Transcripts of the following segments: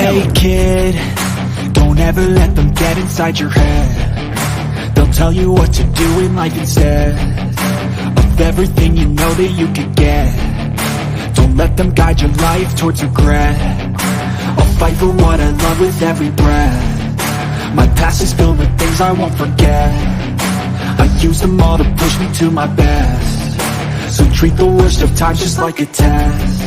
Hey kid, don't ever let them get inside your head. They'll tell you what to do in life instead of everything you know that you could get. Don't let them guide your life towards regret. I'll fight for what I love with every breath. My past is filled with things I won't forget. I use them all to push me to my best. So treat the worst of times just like a test.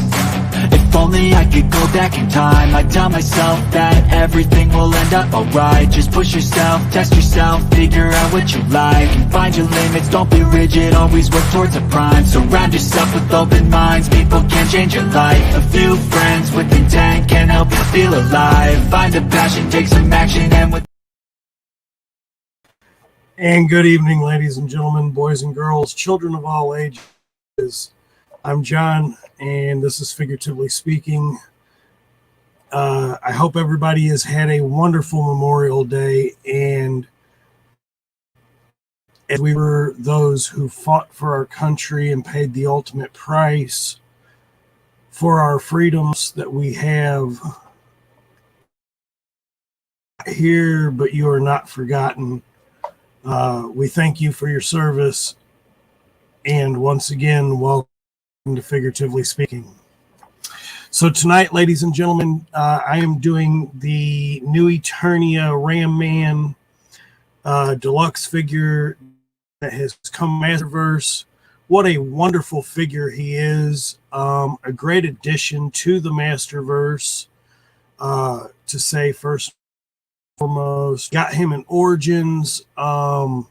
If only I could go back in time, I'd tell myself that everything will end up alright. Just push yourself, test yourself, figure out what you like, and find your limits, don't be rigid, always work towards a prime. Surround yourself with open minds, people can change your life. A few friends with intent can help you feel alive. Find a passion, take some action, and with... And good evening, ladies and gentlemen, boys and girls, children of all ages. I'm John, and this is Figuratively Speaking. I hope everybody has had a wonderful Memorial Day, and as we were those who fought for our country and paid the ultimate price for our freedoms that we have here, but you are not forgotten. We thank you for your service, and once again, welcome to Figuratively Speaking. So tonight, ladies and gentlemen, I am doing the new ETERNIA Ram Man deluxe figure that has come Masterverse. What a wonderful figure he is. A great addition to the Masterverse. To say first and foremost, got him in Origins. And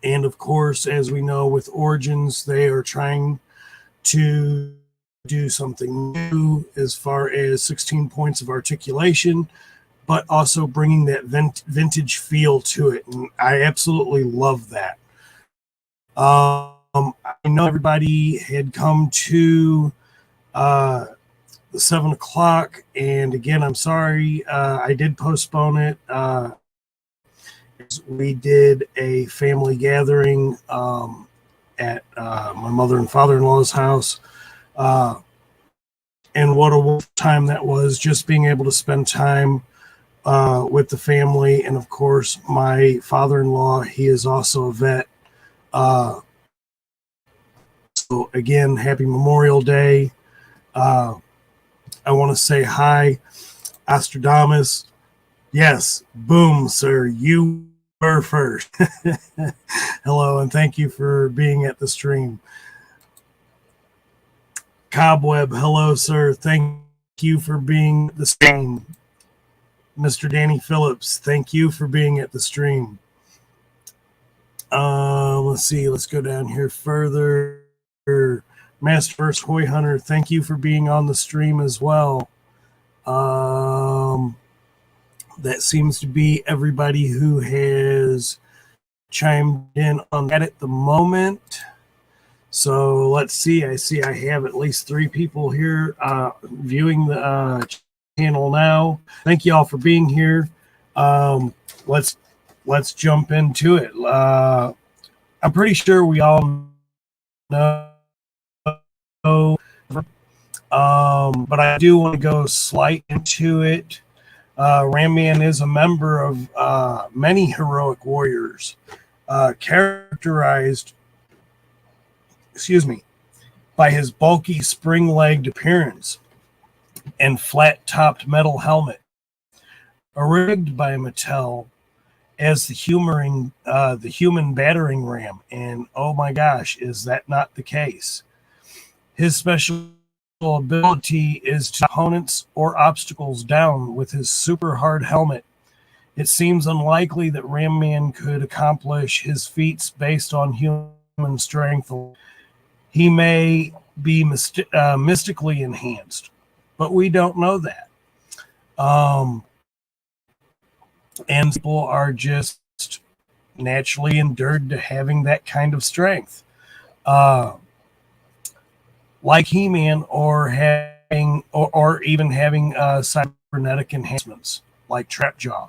of course, as we know with Origins, they are trying to do something new as far as 16 points of articulation, but also bringing that vintage feel to it. And I absolutely love that. I know everybody had come to the 7 o'clock, and again, I'm sorry, I did postpone it. We did a family gathering at my mother and father-in-law's house. And what a wonderful time that was, just being able to spend time with the family. And of course, my father-in-law, he is also a vet. So again, happy Memorial Day. I want to say hi, Ostradamus. Yes, boom, sir, you were first. Hello, and thank you for being at the stream. Cobweb, hello, sir. Thank you for being at the stream. Mr. Danny Phillips, thank you for being at the stream. Let's see. Let's go down here further. Masterverse Hoy Hunter, thank you for being on the stream as well. That seems to be everybody who has chimed in on that at the moment. So let's see. I see I have at least 3 people here viewing the channel now. Thank you all for being here. Let's jump into it. I'm pretty sure we all know, but I do want to go slight into it. Ram Man is a member of many heroic warriors, characterized by his bulky spring-legged appearance and flat-topped metal helmet, rigged by Mattel as the human battering ram. And oh my gosh, is that not the case? His special ability is to opponents or obstacles down with his super hard helmet. It seems unlikely that Ram Man could accomplish his feats based on human strength. He may be mystically enhanced, but we don't know that. And people are just naturally endured to having that kind of strength. Like He-Man, or even having cybernetic enhancements like Trapjaw.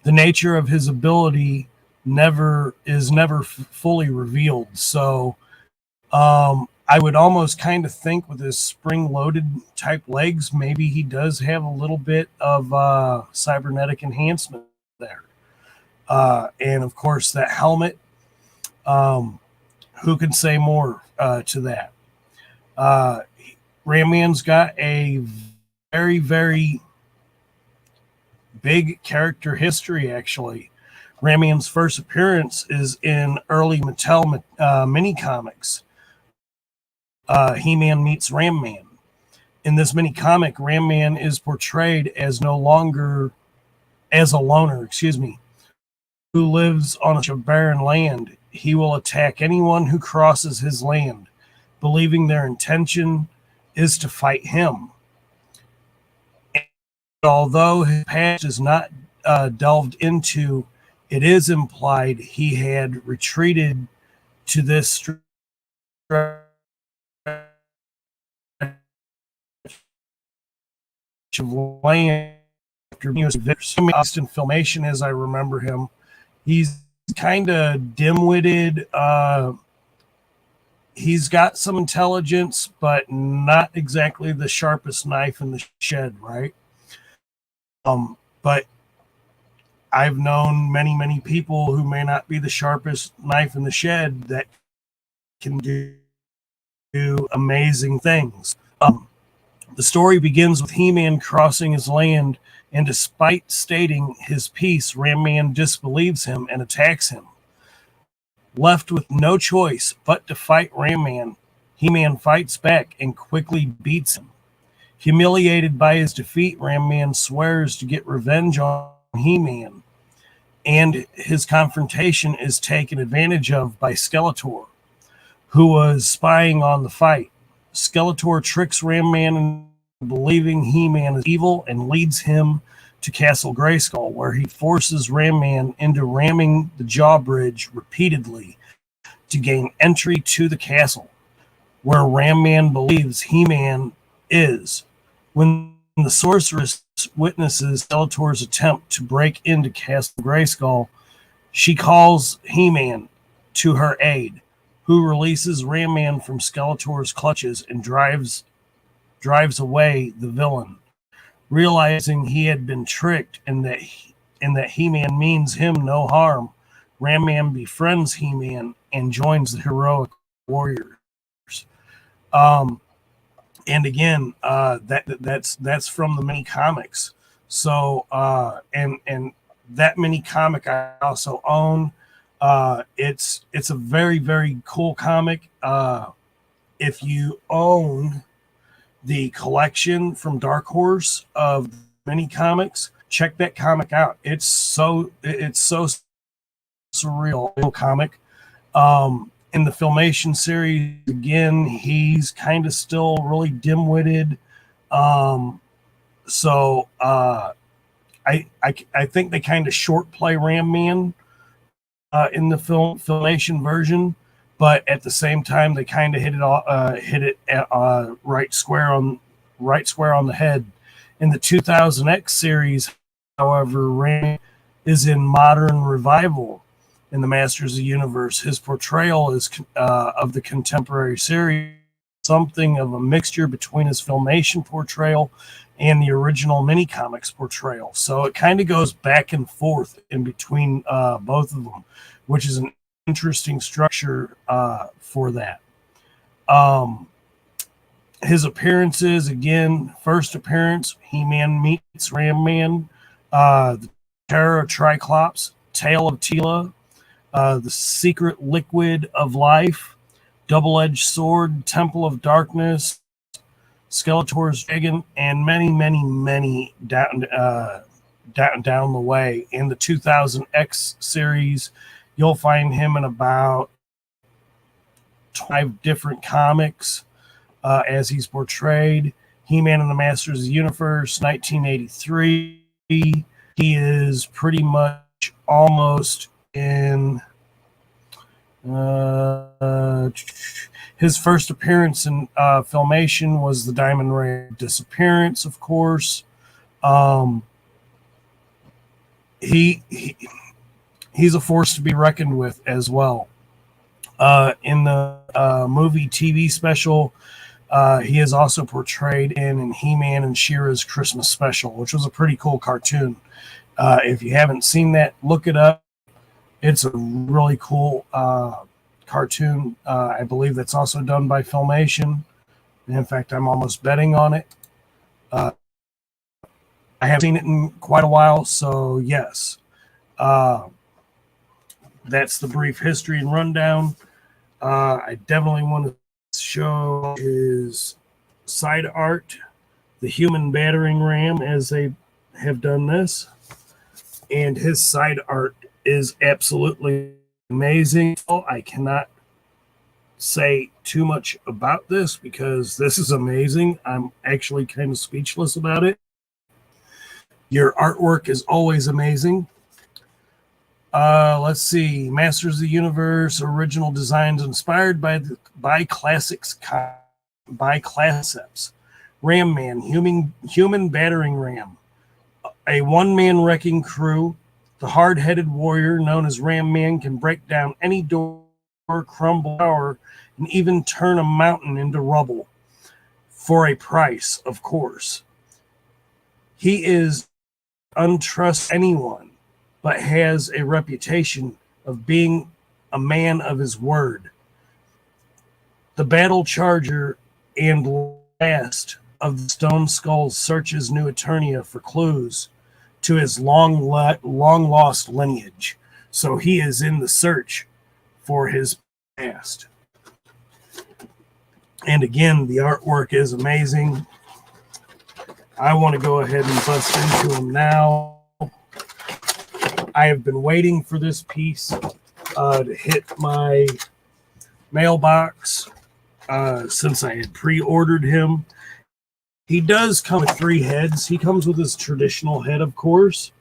The nature of his ability is never fully revealed. So I would almost kind of think with his spring-loaded type legs, maybe he does have a little bit of cybernetic enhancement there. And of course, that helmet. Who can say more to that? Ram Man's got a very, very big character history, actually. Ram Man's first appearance is in early Mattel mini comics. He-Man meets Ram Man. In this mini comic, Ram Man is portrayed as no longer as a loner, who lives on a barren land. He will attack anyone who crosses his land, believing their intention is to fight him. And although his past is not delved into, it is implied he had retreated to this stretch of land after being lost in Filmation, as I remember him. He's kind of dim-witted. He's got some intelligence, but not exactly the sharpest knife in the shed, right? But I've known many, many people who may not be the sharpest knife in the shed that can do amazing things. The story begins with He-Man crossing his land, and despite stating his piece, Ram Man disbelieves him and attacks him. Left with no choice but to fight Ram Man, He-Man fights back and quickly beats him. Humiliated by his defeat, Ram Man swears to get revenge on He-Man, and his confrontation is taken advantage of by Skeletor, who was spying on the fight. Skeletor tricks Ram Man into believing He-Man is evil and leads him to Castle Grayskull, where he forces Ram Man into ramming the drawbridge repeatedly to gain entry to the castle, where Ram Man believes He-Man is. When the sorceress witnesses Skeletor's attempt to break into Castle Grayskull, she calls He-Man to her aid, who releases Ram Man from Skeletor's clutches and drives away the villain. Realizing he had been tricked and that He-Man means him no harm, Ram Man befriends He-Man and joins the heroic warriors. And again, that's from the mini comics. So and that mini comic I also own. It's a very, very cool comic. If you own the collection from Dark Horse of mini comics, check that comic out. It's so surreal comic. In the Filmation series, again, he's kind of still really dim-witted. So I think they kind of short play Ram Man in the Filmation version, but at the same time they kind of hit it right square on the head. In the 2000X series, however, Ram is in modern revival in the Masters of the Universe. His portrayal is of the contemporary series, something of a mixture between his Filmation portrayal and the original mini comics portrayal. So it kind of goes back and forth in between both of them, which is an interesting structure for that. His appearances, again, first appearance, He-Man meets Ram Man, the Terror of Triclops, Tale of Tila, the Secret Liquid of Life, Double-Edged Sword, Temple of Darkness, Skeletor's Dragon, and many, many, many down the way. In the 2000X series, you'll find him in about 5 different comics as he's portrayed. He-Man and the Masters of the Universe, 1983. He is pretty much almost in his first appearance in Filmation was the Diamond Ray disappearance, of course. He's a force to be reckoned with as well. In the movie TV special. He is also portrayed in He-Man and She-Ra's Christmas special, which was a pretty cool cartoon. If you haven't seen that, look it up. It's a really cool cartoon. I believe that's also done by Filmation. In fact, I'm almost betting on it. I haven't seen it in quite a while, so yes. That's the brief history and rundown. I definitely want to show his side art, the human battering ram, as they have done this. And his side art is absolutely amazing. I cannot say too much about this because this is amazing. I'm actually kind of speechless about it. Your artwork is always amazing. Let's see. Masters of the Universe original designs inspired by classics by concepts. Ram Man, human battering ram, a one-man wrecking crew. The hard-headed warrior known as Ram Man can break down any door, crumble tower, and even turn a mountain into rubble. For a price, of course. He is untrust anyone, but has a reputation of being a man of his word. The battle charger and last of the Stone Skulls searches New Eternia for clues to his long lost lineage. So he is in the search for his past. And again, the artwork is amazing. I want to go ahead and bust into him now. I have been waiting for this piece to hit my mailbox since I had pre-ordered him. He does come with 3 heads. He comes with his traditional head, of course,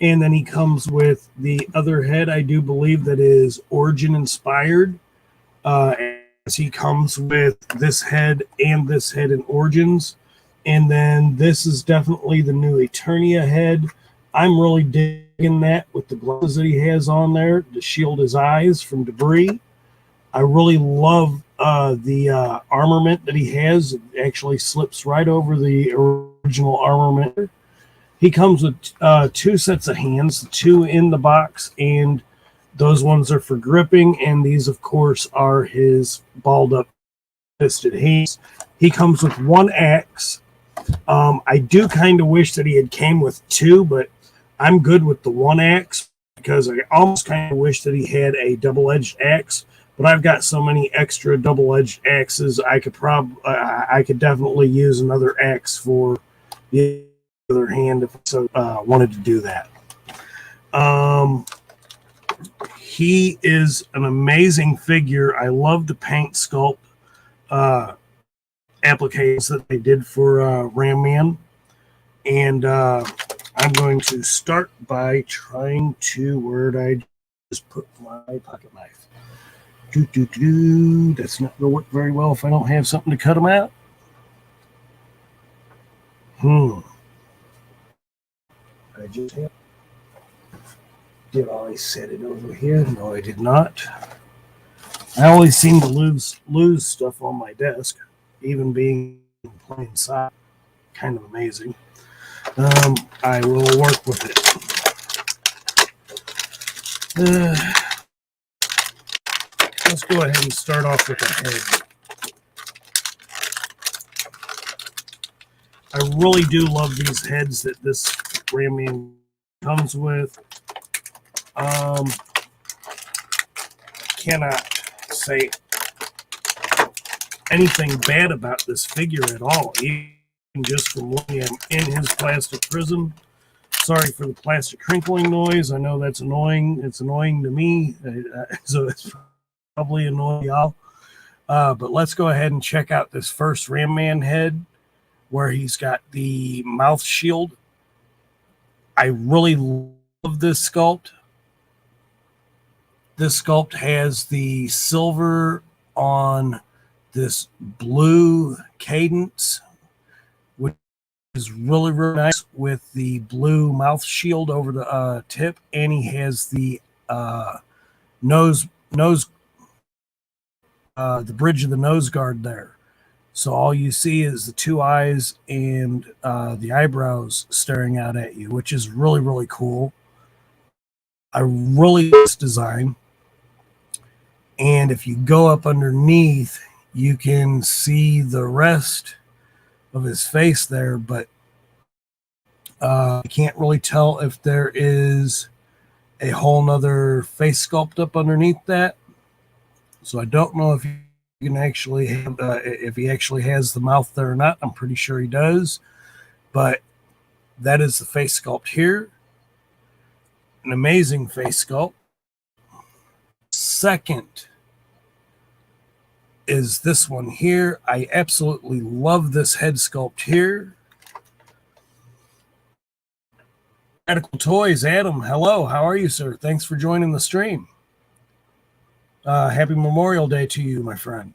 and then he comes with the other head. I do believe that is Origin inspired, as he comes with this head and this head in Origins. And then this is definitely the new Eternia head. I'm really digging that with the glasses that he has on there to shield his eyes from debris. I really love the armament that he has. It actually slips right over the original armament. He comes with 2 sets of hands, 2 in the box, and those ones are for gripping, and these, of course, are his balled-up fisted hands. He comes with 1 axe. I do kind of wish that he had came with 2, but I'm good with the 1 axe because I almost kind of wish that he had a double-edged axe. But I've got so many extra double-edged axes, I could definitely use another axe for the other hand if I wanted to do that. He is an amazing figure. I love the paint sculpt applications that they did for Ram Man. And I'm going to start by trying to, where did I just put my pocket knife? That's not going to work very well if I don't have something to cut them out. I just have. Did I set it over here? No, I did not. I always seem to lose stuff on my desk, even being in plain sight. Kind of amazing. I will work with it. Let's go ahead and start off with the head. I really do love these heads that this Ram Man comes with. Cannot say anything bad about this figure at all, even just from looking at him in his plastic prism. Sorry for the plastic crinkling noise. I know that's annoying. It's annoying to me, so it's probably annoying y'all. But let's go ahead and check out this first Ram Man head where he's got the mouth shield. I really love this sculpt. This sculpt has the silver on this blue cadence, which is really, really nice with the blue mouth shield over the tip. And he has the nose the bridge of the nose guard there. So all you see is the two eyes and the eyebrows staring out at you, which is really, really cool. I really like this design. And if you go up underneath, you can see the rest of his face there, but I can't really tell if there is a whole nother face sculpt up underneath that. So I don't know if you can actually have, if he actually has the mouth there or not. I'm pretty sure he does, but that is the face sculpt here. An amazing face sculpt. Second is this one here. I absolutely love this head sculpt here. Radical Toys, Adam, hello. How are you, sir? Thanks for joining the stream. Happy Memorial Day to you, my friend.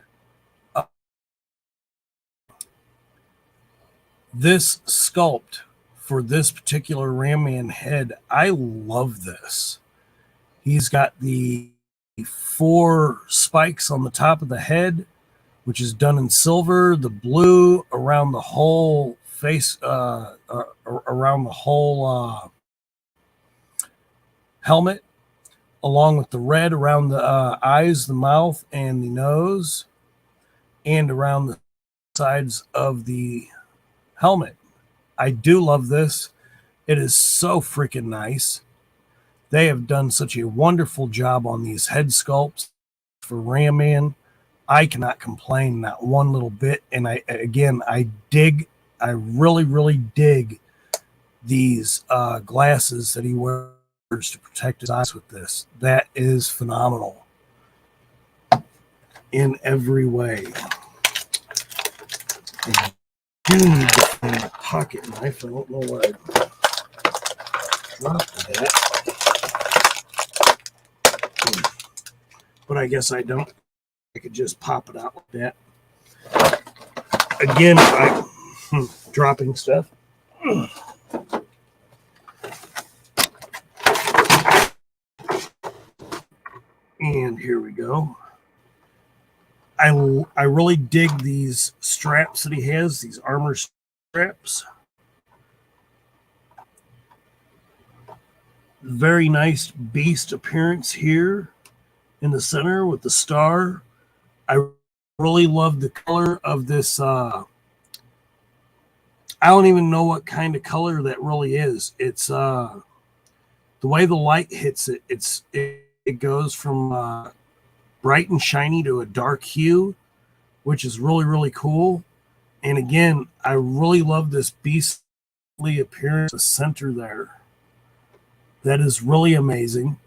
This sculpt for this particular Ram Man head, I love this. He's got the 4 spikes on the top of the head, which is done in silver, the blue around the whole face, around the whole helmet, along with the red around the eyes, the mouth, and the nose, and around the sides of the helmet. I do love this. It is so freaking nice. They have done such a wonderful job on these head sculpts for Ram Man. I cannot complain, not one little bit. And I really, really dig these glasses that he wears to protect his eyes with this. That is phenomenal in every way. I do need to find a pocket knife. I don't know where I dropped that. But I guess I don't. I could just pop it out like that. Again, dropping stuff. And here we go. I really dig these straps that he has, these armor straps. Very nice beast appearance here in the center with the star. I really love the color of this. I don't even know what kind of color that really is. It's the way the light hits it. It goes from bright and shiny to a dark hue, which is really, really cool. And again, I really love this beastly appearance, the center there. That is really amazing.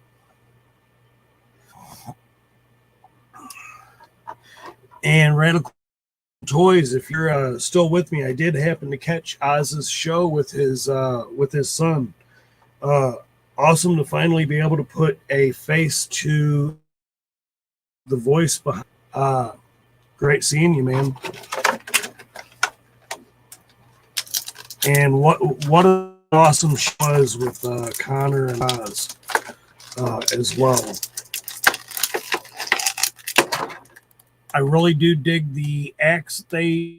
And Radical Toys, if you're still with me, I did happen to catch Oz's show with his son. Awesome to finally be able to put a face to the voice behind. Great seeing you, man. And what an awesome show was with Connor and Oz as well. I really do dig the axe they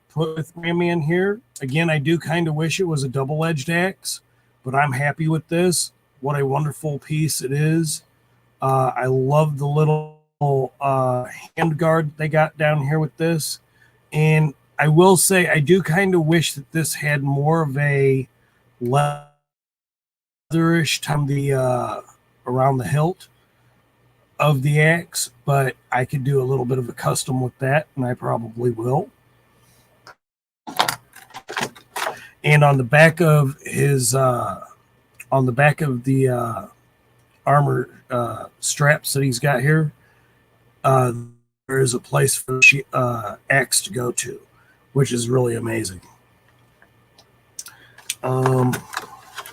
put with Ram Man here. Again, I do kind of wish it was a double-edged axe, but I'm happy with this. What a wonderful piece it is. I love the little hand guard they got down here with this. And I will say, I do kind of wish that this had more of a leatherish time around the hilt of the axe, but I could do a little bit of a custom with that, and I probably will. And on the back of his, on the back of the armor straps that he's got here, there is a place for the axe to go to, which is really amazing.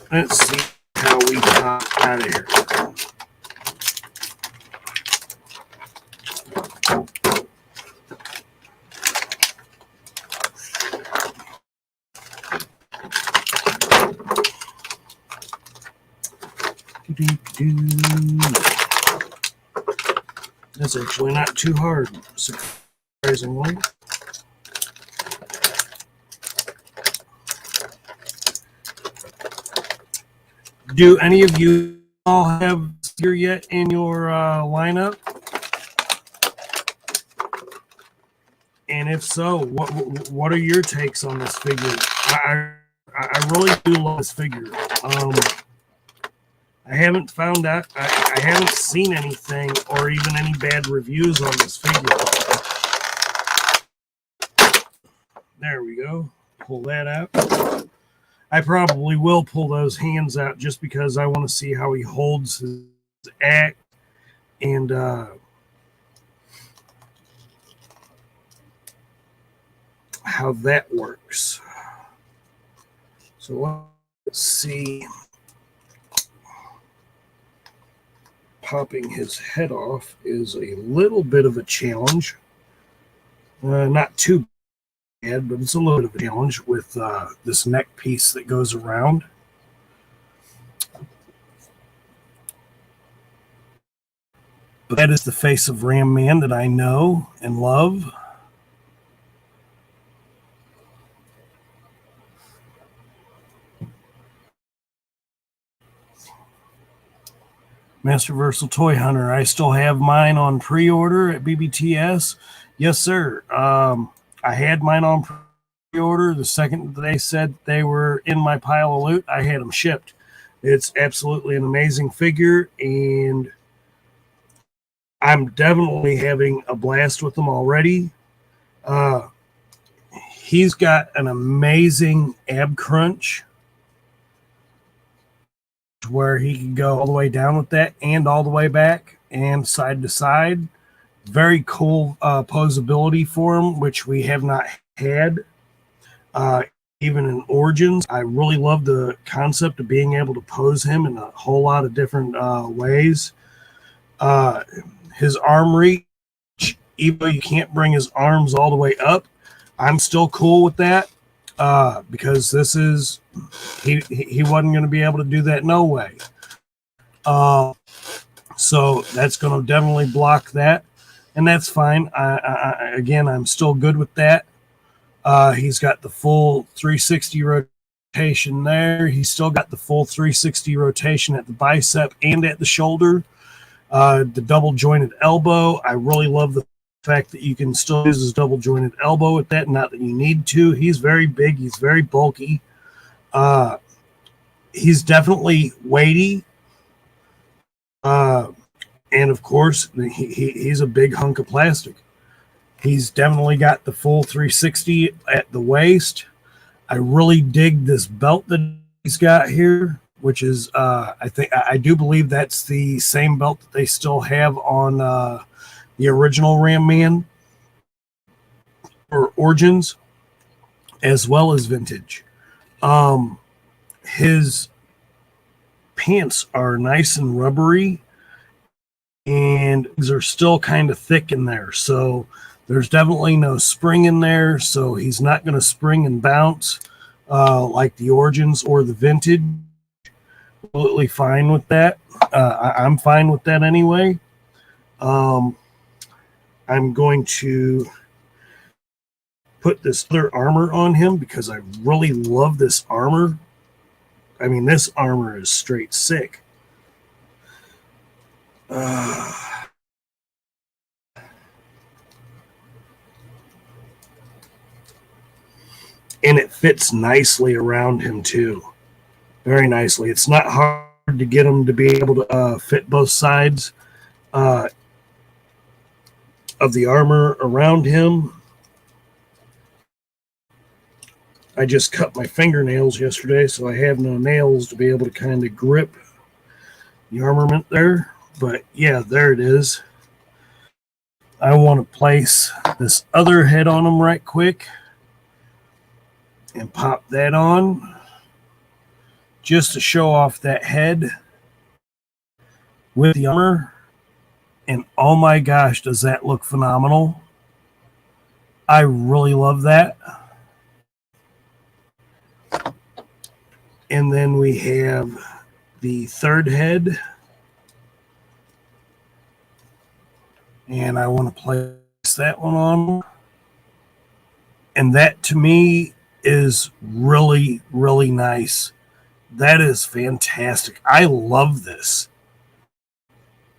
Let's see how we got out of here. That's actually not too hard, surprisingly. Do any of you all have this figure yet in your lineup? And if so, what are your takes on this figure? I really do love this figure. I haven't found out. I haven't seen anything or even any bad reviews on this figure. There we go. Pull that out. I probably will pull those hands out just because I want to see how he holds his act and how that works. So let's see. Popping his head off is a little bit of a challenge. Not too bad, but it's a little bit of a challenge with this neck piece that goes around. But that is the face of Ram Man that I know and love. Masterversal Toy Hunter. I still have mine on pre-order at BBTS. Yes, sir. I had mine on pre-order. The second they said they were in my pile of loot, I had them shipped. It's absolutely an amazing figure, and I'm definitely having a blast with them already. He's got an amazing ab crunch where he can go all the way down with that and all the way back and side to side. Very cool posability for him, which we have not had even in Origins. I really love the concept of being able to pose him in a whole lot of different ways. His arm reach, even though you can't bring his arms all the way up, I'm still cool with that because this is he wasn't going to be able to do that no way. So that's going to definitely block that, and that's fine. Again, I'm still good with that. He's got the full 360 rotation there. He's still got the full 360 rotation at the bicep and at the shoulder. The double jointed elbow. I really love the fact that you can still use his double jointed elbow with that. Not that you need to. He's very big. He's very bulky. He's definitely weighty. And of course, he's a big hunk of plastic. He's definitely got the full 360 at the waist. I really dig this belt that he's got here, which is I do believe that's the same belt that they still have on the original Ram Man or Origins, as well as vintage. His pants are nice and rubbery, and they're still kind of thick in there. So there's definitely no spring in there, so he's not going to spring and bounce like the Origins or the vintage. Absolutely fine with that. I'm fine with that anyway. I'm going to put this other armor on him because I really love this armor. I mean, this armor is straight sick. And it fits nicely around him too. Very nicely. It's not hard to get him to be able to fit both sides of the armor around him. I just cut my fingernails yesterday, so I have no nails to be able to kind of grip the armament there. But yeah, there it is. I want to place this other head on him right quick and pop that on just to show off that head with the armor. And oh my gosh, does that look phenomenal. I really love that. And then we have the third head. and I want to place that one on. And that to me is really, really nice. That is fantastic. I love this.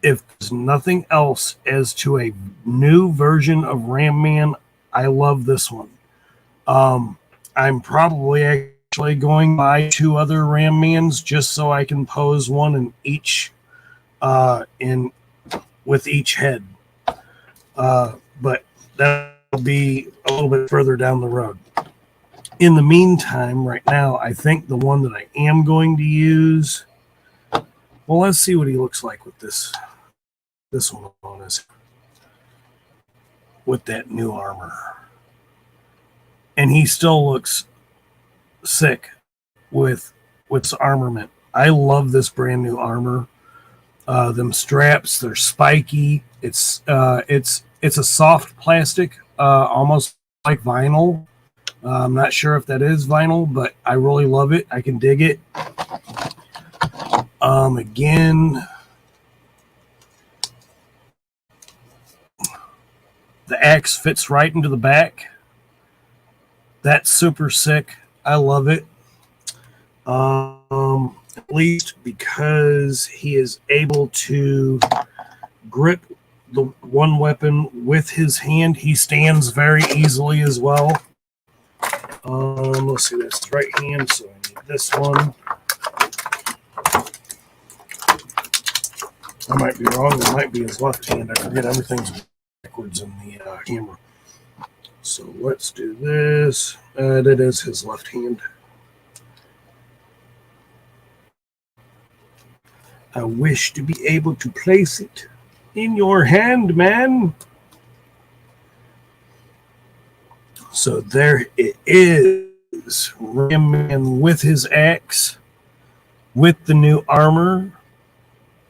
If there's nothing else as to a new version of Ram Man, I love this one. I'm probably actually going to buy 2 other Ram Mans just so I can pose one in each in with each head. But that'll be a little bit further down the road. In the meantime, right now, I think the one that I am going to use, well, let's see what he looks like with this one on his, with that new armor. And he still looks sick with his armament. I love this brand new armor. Them straps, they're spiky. It's a soft plastic, almost like vinyl. I'm not sure if that is vinyl, but I really love it. I can dig it. Again, the axe fits right into the back. That's super sick. I love it. At least because he is able to grip the one weapon with his hand. He stands very easily as well. Let's see, that's right hand, so I need this one. I might be wrong. It might be his left hand. I forget, everything's backwards in the camera. So let's do this. That is his left hand. I wish to be able to place it in your hand, man. So there it is. Ram Man with his axe, with the new armor.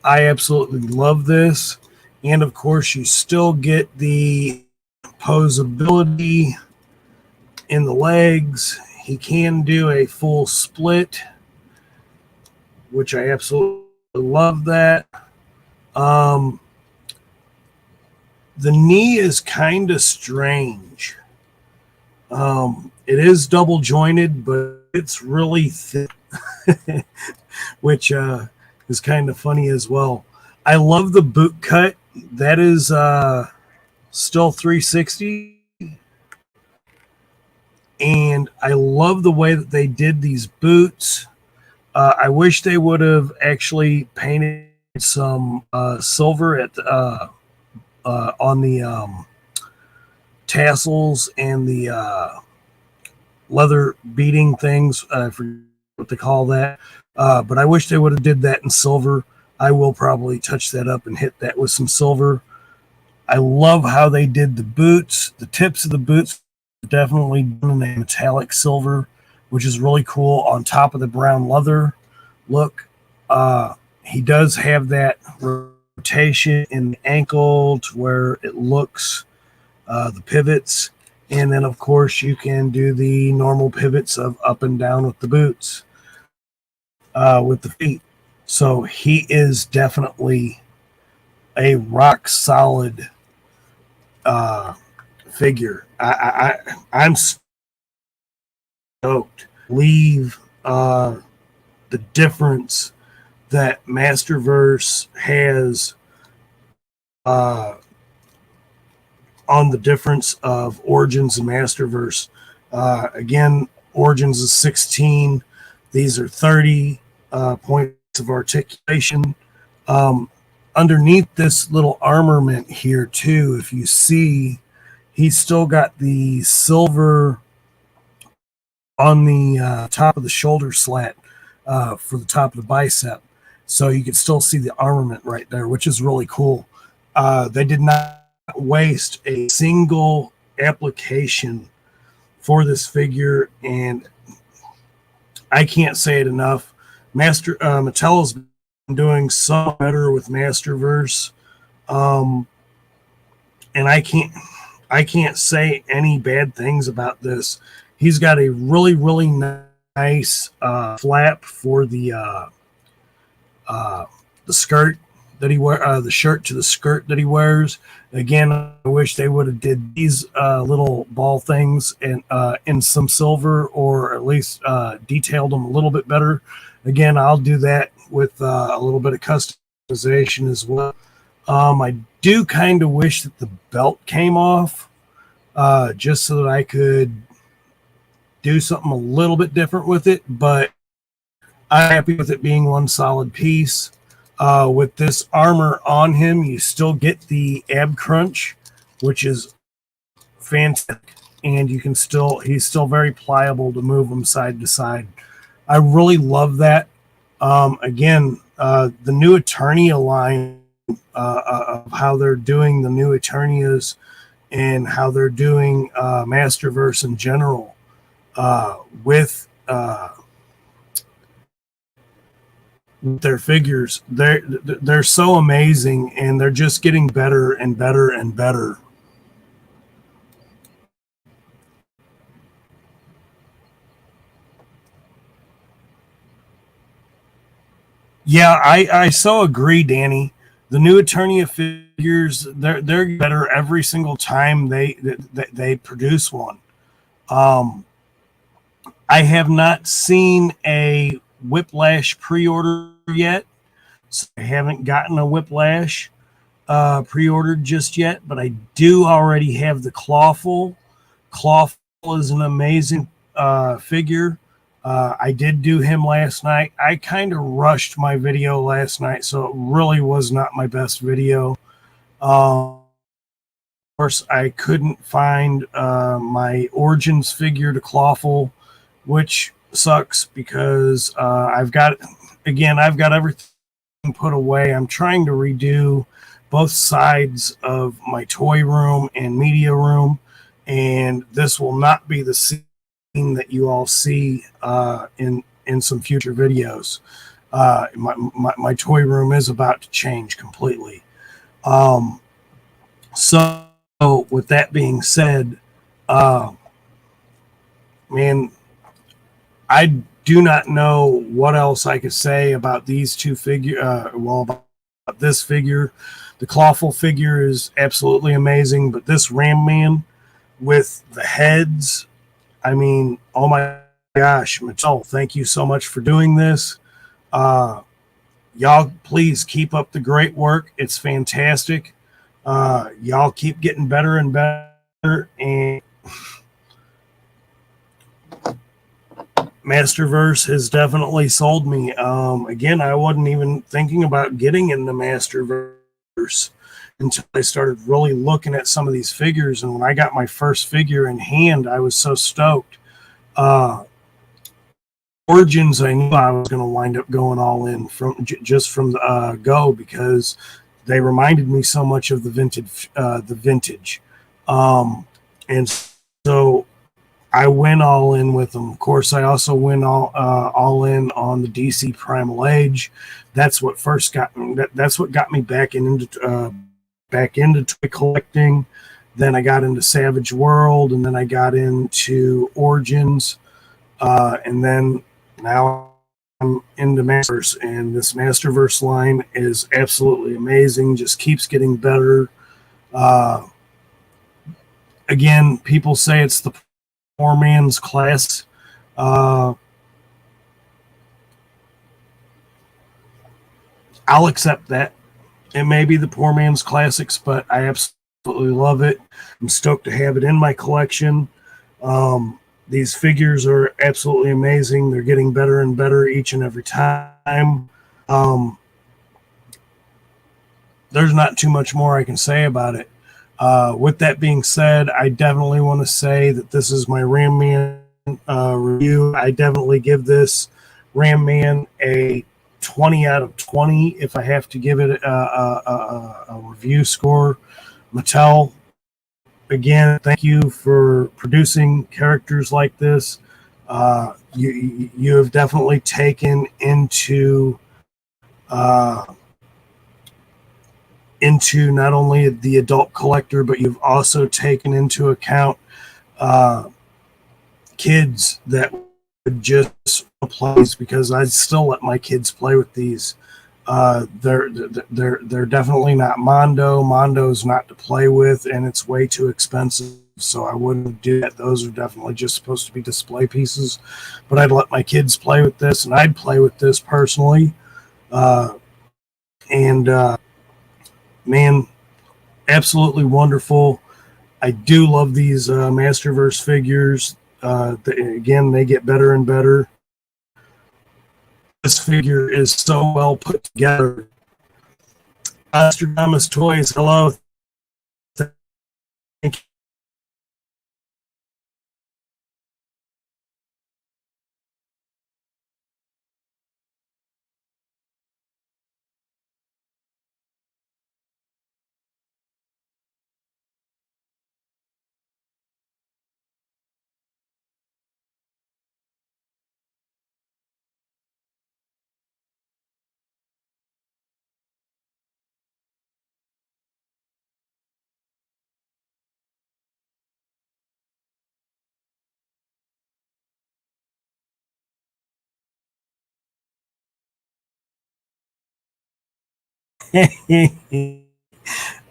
I absolutely love this. And of course, you still get the posability in the legs. He can do a full split, which I absolutely love that. The knee is kind of strange. It is double jointed, but it's really thick, which is kind of funny as well. I love the boot cut. That is still 360. And I love the way that they did these boots. I wish they would have actually painted some silver at the, on the tassels and the leather beading things. I forget what they call that. But I wish they would have did that in silver. I will probably touch that up and hit that with some silver. I love how they did the boots. The tips of the boots are definitely done in a metallic silver, which is really cool on top of the brown leather look. He does have that rotation in the ankle to where it looks the pivots. And then, of course, you can do the normal pivots of up and down with the boots, with the feet. So he is definitely a rock solid figure. I'm stoked. Leave the difference that Masterverse has on the difference of Origins and Masterverse. Again, Origins is 16. These are 30 points of articulation. Underneath this little armament here too, if you see, he's still got the silver on the top of the shoulder slat for the top of the bicep. So you can still see the armament right there, which is really cool. They did not waste a single application for this figure, and I can't say it enough. Mattel's been doing so better with Masterverse, and I can't say any bad things about this. He's got a really, really nice flap for the skirt that he wear, the shirt to the skirt that he wears. Again, I wish they would have did these little ball things in some silver, or at least detailed them a little bit better. Again, I'll do that with a little bit of customization as well. I do kind of wish that the belt came off, just so that I could do something a little bit different with it, but I'm happy with it being one solid piece. With this armor on him, you still get the ab crunch, which is fantastic, and you can he's still very pliable to move him side to side. I really love that. Again, the new Eternia line, of how they're doing the new Eternias and how they're doing Masterverse in general, with their figures, they're so amazing, and they're just getting better and better and better. Yeah, I so agree, Danny. The new Eternia figures, they're better every single time they produce one. I have not seen a Whiplash pre-order yet, so I haven't gotten a Whiplash pre-ordered just yet, but I do already have the Clawful. Clawful is an amazing figure. I did do him last night. I kind of rushed my video last night, so it really was not my best video. Of course, I couldn't find my Origins figure to Clawful, which sucks because I've got everything put away. I'm trying to redo both sides of my toy room and media room, and this will not be the scene that you all see in some future videos. My toy room is about to change completely. So with that being said, man, I do not know what else I could say about these two figures. About this figure. The Clawful figure is absolutely amazing, but this Ram Man with the heads, I mean, oh my gosh, Mattel, thank you so much for doing this. Y'all, please keep up the great work. It's fantastic. Y'all keep getting better and better, and Masterverse has definitely sold me. Again, I wasn't even thinking about getting into Masterverse until I started really looking at some of these figures. And when I got my first figure in hand, I was so stoked. Origins, I knew I was going to wind up going all in just from the go, because they reminded me so much of the vintage. And so I went all in with them. Of course, I also went all in on the DC Primal Age. That's what first got me. That's what got me back into toy collecting. Then I got into Savage World, and then I got into Origins, and then now I'm into Masterverse. And this Masterverse line is absolutely amazing. Just keeps getting better. Again, people say it's the poor man's class. I'll accept that. It may be the poor man's classics, but I absolutely love it. I'm stoked to have it in my collection. These figures are absolutely amazing. They're getting better and better each and every time. There's not too much more I can say about it. With that being said, I definitely want to say that this is my Ram Man review. I definitely give this Ram Man a 20 out of 20 if I have to give it a review score. Mattel, again, thank you for producing characters like this. You have definitely taken into not only the adult collector, but you've also taken into account kids that would just play, because I still let my kids play with these. They're definitely not Mondo. Mondo's not to play with, and it's way too expensive. So I wouldn't do that. Those are definitely just supposed to be display pieces. But I'd let my kids play with this, and I'd play with this personally. And man, absolutely wonderful. I do love these Masterverse figures. Again, they get better and better. This figure is so well put together. Nostradamus Toys, hello. Thank you.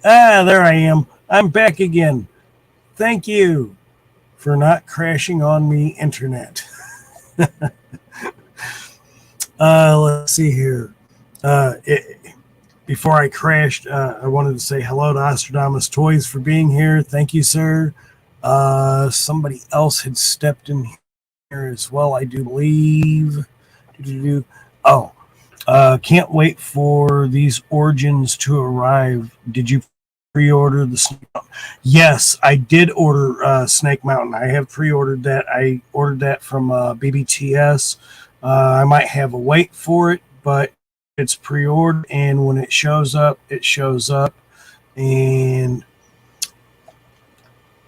There I am. I'm back again. Thank you for not crashing on me, internet. Let's see here. Before I crashed, I wanted to say hello to Nostradamus Toys for being here. Thank you, sir. Somebody else had stepped in here as well, I do believe. Oh, can't wait for these Origins to arrive. Did you pre-order the Snake Mountain? Yes, I did order Snake Mountain. I have pre-ordered that. I ordered that from BBTS. I might have a wait for it, but it's pre-ordered, and when it shows up, it shows up. And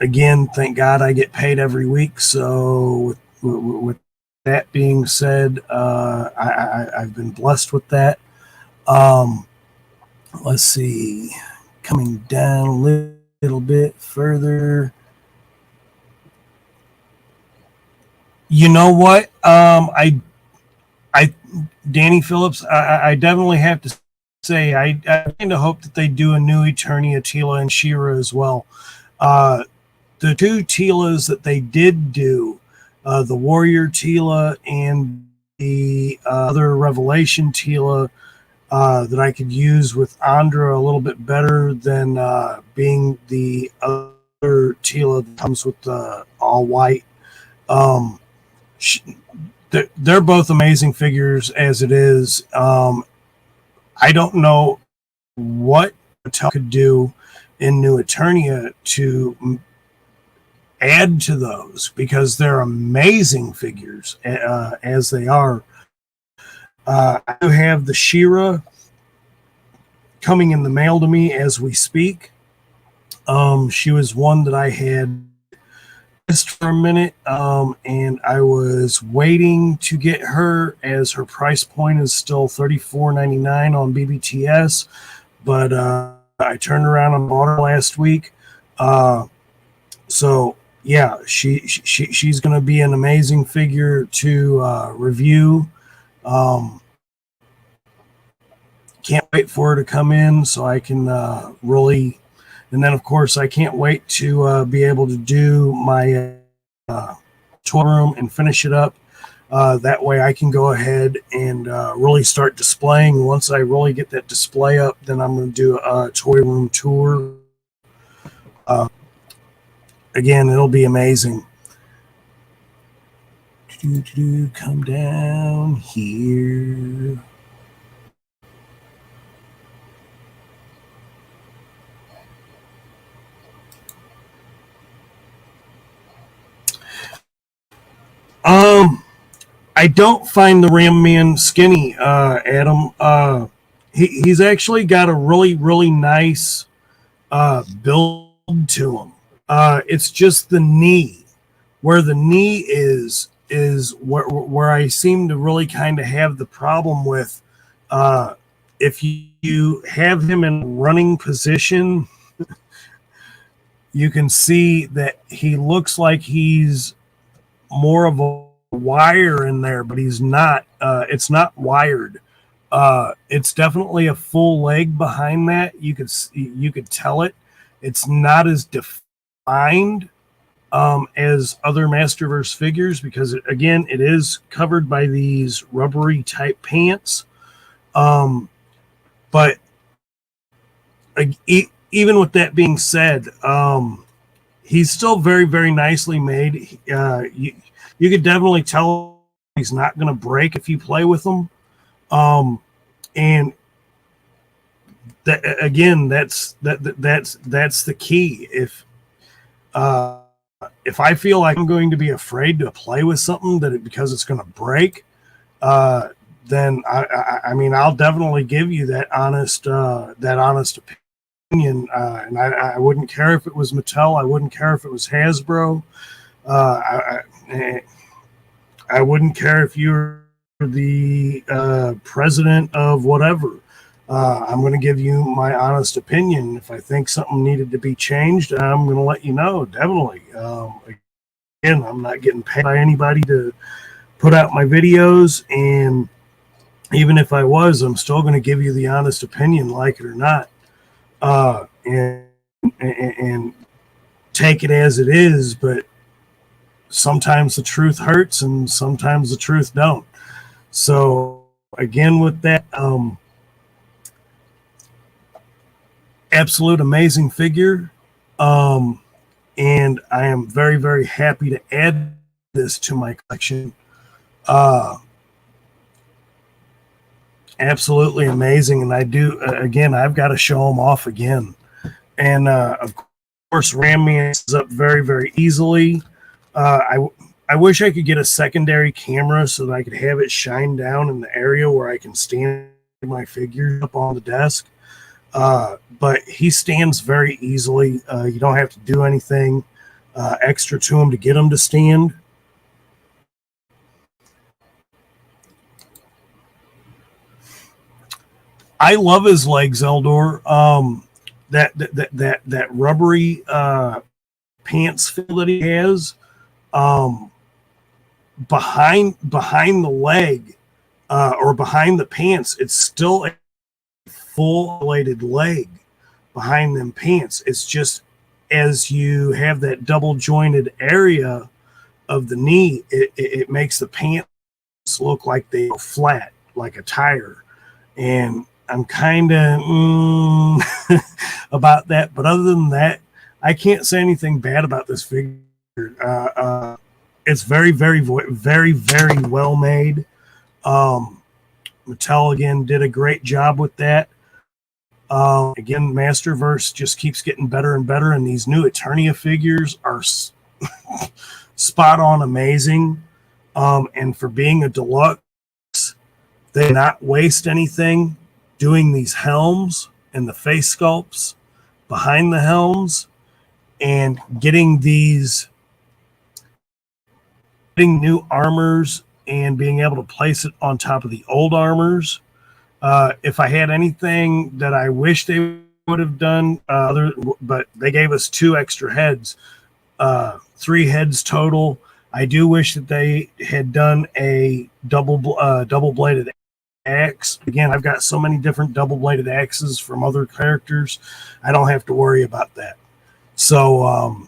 again, thank God I get paid every week. So with that being said, I've been blessed with that. Let's see, coming down a little bit further. You know what? Danny Phillips, I definitely have to say, I kind of hope that they do a new Eternia Tila and She-Ra as well. The two Tilas that they did do, the Warrior Tila and the other Revelation Tila, that I could use with Andra a little bit better than being the other Tila that comes with all white. They're both amazing figures as it is. I don't know what Mattel could do in New Eternia to add to those, because they're amazing figures as they are. I do have the She-Ra coming in the mail to me as we speak. She was one that I had missed for a minute, and I was waiting to get her, as her price point is still $34.99 on BBTS, but I turned around and bought her last week. So yeah, she's going to be an amazing figure to review. Can't wait for her to come in so I can really, and then of course I can't wait to be able to do my toy room and finish it up. That way I can go ahead and really start displaying. Once I really get that display up, then I'm going to do a toy room tour. Again, it'll be amazing. Come down here. I don't find the Ram Man skinny, Adam. He's actually got a really, really nice build to him. It's just the knee. Where the knee is where I seem to really kind of have the problem with. If you have him in running position, you can see that he looks like he's more of a wire in there, but he's not. It's not wired. It's definitely a full leg behind that. You could tell it. It's not as defined as other Masterverse figures because again, it is covered by these rubbery type pants. But even with that being said, he's still very, very nicely made. You could definitely tell he's not going to break if you play with him. And that, again, that's the key. If I feel like I'm going to be afraid to play with something because it's going to break, then I mean, I'll definitely give you that honest opinion. And I wouldn't care if it was Mattel. I wouldn't care if it was Hasbro. I wouldn't care if you're the president of whatever. I'm going to give you my honest opinion. If I think something needed to be changed, I'm going to let you know. Definitely. Again, I'm not getting paid by anybody to put out my videos, and even if I was, I'm still going to give you the honest opinion, like it or not, and take it as it is. But sometimes the truth hurts, and sometimes the truth don't. So again, with that, absolute amazing figure, and I am very, very happy to add this to my collection. Absolutely amazing, and I do again. I've got to show them off again, and of course, Ram Me is up very, very easily. I wish I could get a secondary camera so that I could have it shine down in the area where I can stand my figure up on the desk. But he stands very easily. You don't have to do anything extra to him to get him to stand. I love his legs, Eldor. That rubbery pants feel that he has. Behind the leg or behind the pants, it's still a full bladed leg behind them pants. It's just as you have that double jointed area of the knee, it makes the pants look like they go flat, like a tire. And I'm kind of about that. But other than that, I can't say anything bad about this figure. It's very, very, very, very well made. Mattel, again, did a great job with that. Again, Masterverse just keeps getting better and better, and these new Eternia figures are spot on amazing. And for being a deluxe, they did not waste anything doing these helms and the face sculpts behind the helms and getting new armors and being able to place it on top of the old armors. If I had anything that I wish they would have done, but they gave us 2 extra heads, 3 heads total. I do wish that they had done a double-bladed axe. Again, I've got so many different double-bladed axes from other characters. I don't have to worry about that. So,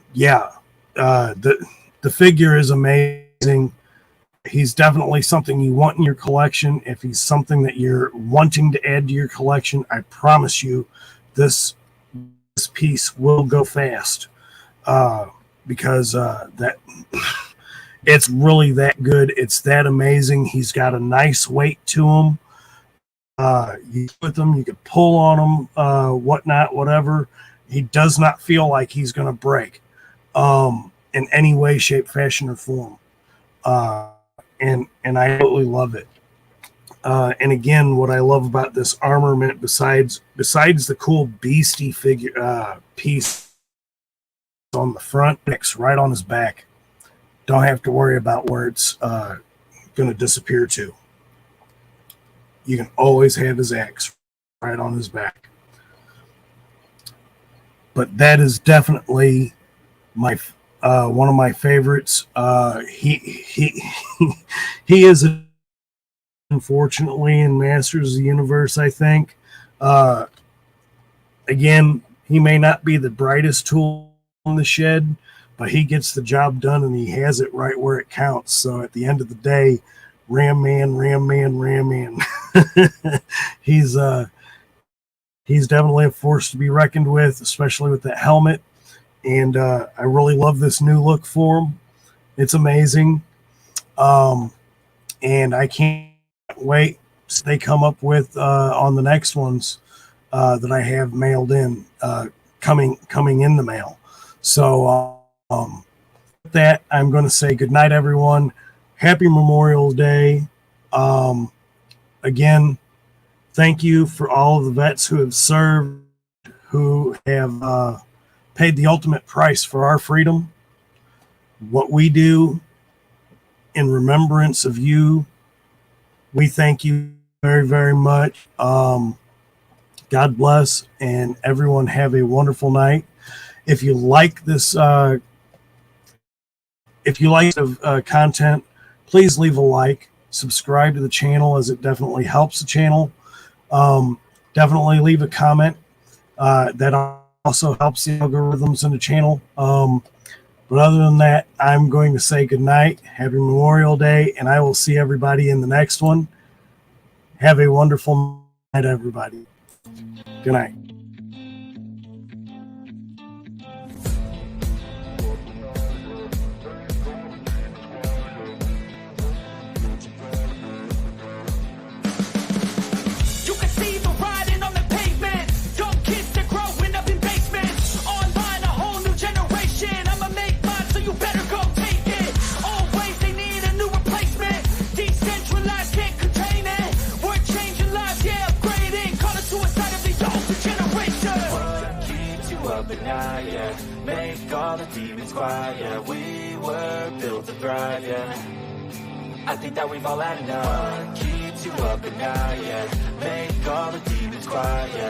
the figure is amazing. He's definitely something you want in your collection. If he's something that you're wanting to add to your collection, I promise you this piece will go fast because that it's really that good. It's that amazing. He's got a nice weight to him. You with him, you could pull on him, whatnot, whatever. He does not feel like he's going to break in any way, shape, fashion, or form. And I absolutely love it. And again, what I love about this armament, besides the cool beastie figure piece on the front, it's right on his back. Don't have to worry about where it's going to disappear to. You can always have his axe right on his back. But that is definitely my one of my favorites. He is a unfortunately, in Masters of the Universe, I think. Again, he may not be the brightest tool in the shed, but he gets the job done and he has it right where it counts. So at the end of the day, Ram Man. He's definitely a force to be reckoned with, especially with that helmet. And I really love this new look for him. It's amazing. And I can't wait to they come up with on the next ones that I have mailed in, coming in the mail. So with that, I'm going to say good night, everyone. Happy Memorial Day. Again, thank you for all of the vets who have served, who have paid the ultimate price for our freedom. What we do in remembrance of you, we thank you very, very much. God bless, and everyone have a wonderful night. If you like this, content, please leave a like, subscribe to the channel, as it definitely helps the channel. Definitely leave a comment. That also helps the algorithms in the channel. But other than that, I'm going to say good night. Happy Memorial Day, and I will see everybody in the next one. Have a wonderful night, everybody. Good night. Yeah, make all the demons quiet. Yeah, we were built to thrive. Yeah, I think that we've all had enough. What keeps you up at night? Yeah, make all the demons quiet. Yeah.